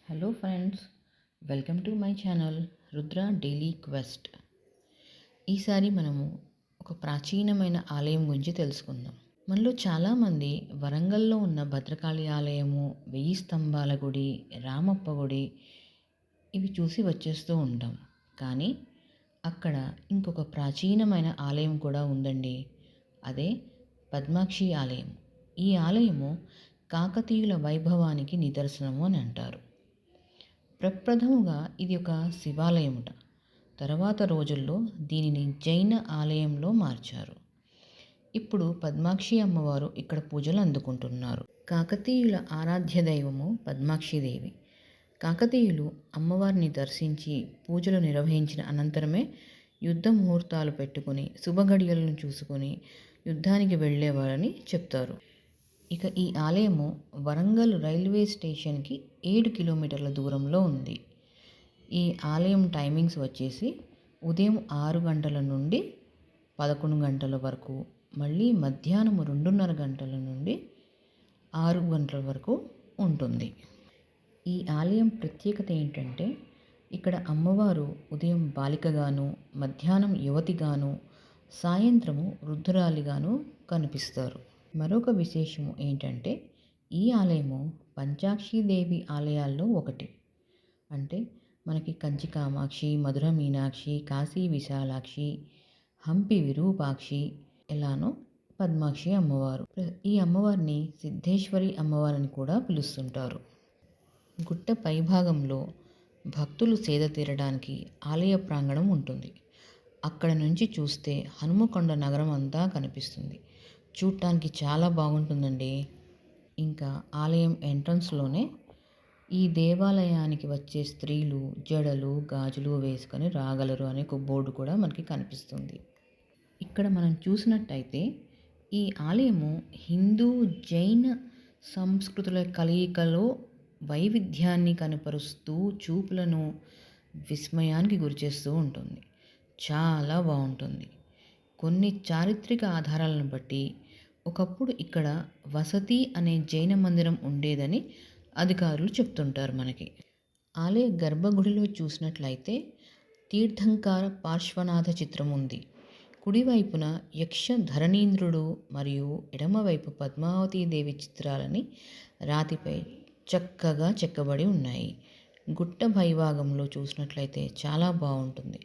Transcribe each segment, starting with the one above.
Hello friends, welcome to my channel Rudra daily quest. ఈసారి మనము ఒక ప్రాచీనమైన ఆలయం గురించి తెలుసుకుందాం. మనలో చాలామంది వరంగల్లో ఉన్న భద్రకాళి ఆలయము, 1000 స్తంభాల గుడి, రామప్ప గుడి ఇవి చూసి వచ్చేస్తూ ఉంటాం. కానీ అక్కడ ఇంకొక ప్రాచీనమైన ఆలయం కూడా ఉందండి. అదే పద్మాక్షి ఆలయం. ఈ ఆలయము కాకతీయుల వైభవానికి నిదర్శనము అని అంటారు. ప్రప్రథముగా ఇది ఒక శివాలయముట. తర్వాత రోజుల్లో దీనిని జైన ఆలయంలో మార్చారు. ఇప్పుడు పద్మాక్షి అమ్మవారు ఇక్కడ పూజలు అందుకుంటున్నారు. కాకతీయుల ఆరాధ్య దైవము పద్మాక్షిదేవి. కాకతీయులు అమ్మవారిని దర్శించి పూజలు నిర్వహించిన అనంతరమే యుద్ధ ముహూర్తాలు పెట్టుకుని శుభగడియలను చూసుకొని యుద్ధానికి వెళ్ళేవారని చెప్తారు. ఇక ఈ ఆలయము వరంగల్ రైల్వే స్టేషన్కి 7 కిలోమీటర్ల దూరంలో ఉంది. ఈ ఆలయం టైమింగ్స్ వచ్చేసి ఉదయం 6 గంటల నుండి 11 గంటల వరకు, మళ్ళీ మధ్యాహ్నం 2:30 గంటల నుండి 6 గంటల వరకు ఉంటుంది. ఈ ఆలయం ప్రత్యేకత ఏంటంటే ఇక్కడ అమ్మవారు ఉదయం బాలికగాను, మధ్యాహ్నం యువతిగాను, సాయంత్రము వృద్ధురాలిగాను కనిపిస్తారు. మరొక విశేషము ఏంటంటే ఈ ఆలయము పంచాక్షిదేవి ఆలయాల్లో ఒకటి. అంటే మనకి కంచి కామాక్షి, మధుర మీనాక్షి, కాశీ విశాలాక్షి, హంపి విరూపాక్షి ఎలానో పద్మాక్షి అమ్మవారు. ఈ అమ్మవారిని సిద్ధేశ్వరి అమ్మవారిని కూడా పిలుస్తుంటారు. గుట్ట పైభాగంలో భక్తులు సేద తీరడానికి ఆలయ ప్రాంగణం ఉంటుంది. అక్కడ నుంచి చూస్తే హనుమకొండ నగరం అంతా కనిపిస్తుంది. చూడటానికి చాలా బాగుంటుందండి. ఇంకా ఆలయం ఎంట్రన్స్లోనే ఈ దేవాలయానికి వచ్చే స్త్రీలు జడలు, గాజులు వేసుకొని రాగలరు అనే ఒక బోర్డు కూడా మనకి కనిపిస్తుంది. ఇక్కడ మనం చూసినట్టయితే ఈ ఆలయము హిందూ, జైన సంస్కృతుల కలయికలో వైవిధ్యాన్ని కనపరుస్తూ చూపులను విస్మయానికి గురిచేస్తూ ఉంటుంది. చాలా బాగుంటుంది. కొన్ని చారిత్రక ఆధారాలను బట్టి ఒకప్పుడు ఇక్కడ వసతి అనే జైన మందిరం ఉండేదని అధికారులు చెప్తుంటారు మనకి. ఆలయ గర్భగుడిలో చూసినట్లయితే తీర్థంకార పార్శ్వనాథ చిత్రం ఉంది. కుడివైపున యక్ష ధరణీంద్రుడు మరియు ఎడమవైపు పద్మావతీదేవి చిత్రాలని రాతిపై చక్కగా చెక్కబడి ఉన్నాయి. గుట్ట పైభాగంలో చూసినట్లయితే చాలా బాగుంటుంది.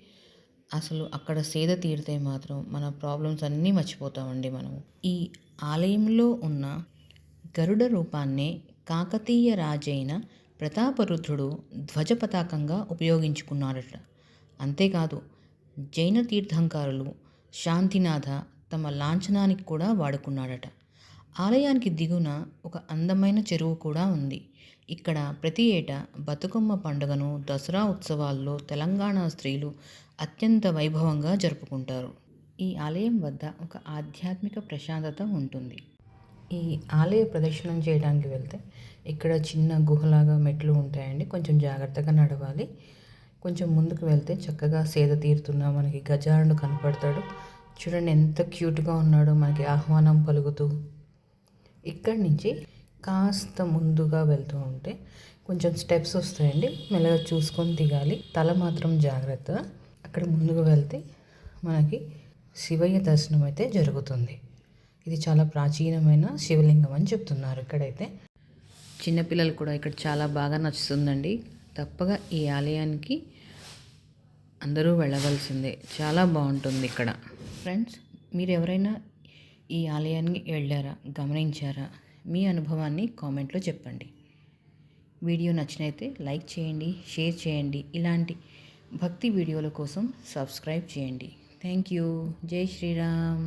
అసలు అక్కడ సేద తీరితే మాత్రం మన ప్రాబ్లమ్స్ అన్నీ మర్చిపోతామండి మనము. ఈ ఆలయంలో ఉన్న గరుడ రూపాన్నే కాకతీయ రాజైన ప్రతాపరుద్రుడు ధ్వజ పతాకంగా ఉపయోగించుకున్నాడట. అంతేకాదు జైన తీర్థంకారులు శాంతినాథ తమ లాంఛనానికి కూడా వాడుకున్నాడట. ఆలయానికి దిగున ఒక అందమైన చెరువు కూడా ఉంది. ఇక్కడ ప్రతి ఏటా బతుకమ్మ పండుగను, దసరా ఉత్సవాల్లో తెలంగాణ స్త్రీలు అత్యంత వైభవంగా జరుపుకుంటారు. ఈ ఆలయం వద్ద ఒక ఆధ్యాత్మిక ప్రశాంతత ఉంటుంది. ఈ ఆలయ ప్రదర్శనం చేయడానికి వెళ్తే ఇక్కడ చిన్న గుహలాగా మెట్లు ఉంటాయండి. కొంచెం జాగ్రత్తగా నడవాలి. కొంచెం ముందుకు వెళ్తే చక్కగా సేద తీరుతున్న మనకి గజారుడు కనపడతాడు. చూడండి ఎంత క్యూట్గా ఉన్నాడో మనకి ఆహ్వానం పలుకుతూ. ఇక్కడి నుంచి కాస్త ముందుగా వెళ్తూ ఉంటే కొంచెం స్టెప్స్ వస్తాయండి. మెల్లగా చూసుకొని దిగాలి. తల మాత్రం జాగ్రత్త. అక్కడ ముందుకు వెళ్తే మనకి శివయ్య దర్శనం అయితే జరుగుతుంది. ఇది చాలా ప్రాచీనమైన శివలింగం అని చెప్తున్నారు. ఇక్కడైతే చిన్నపిల్లలు కూడా ఇక్కడ చాలా బాగా నచ్చుతుందండి. తప్పగా ఈ ఆలయానికి అందరూ వెళ్ళవలసిందే. చాలా బాగుంటుంది ఇక్కడ. ఫ్రెండ్స్, మీరు ఎవరైనా ఈ ఆలయానికి వెళ్ళారా, గమనించారా? మీ అనుభవాన్ని కామెంట్లో చెప్పండి. వీడియో నచ్చినైతే లైక్ చేయండి, షేర్ చేయండి. ఇలాంటి భక్తి వీడియోల కోసం సబ్స్క్రైబ్ చేయండి. Thank you. జై శ్రీరామ్.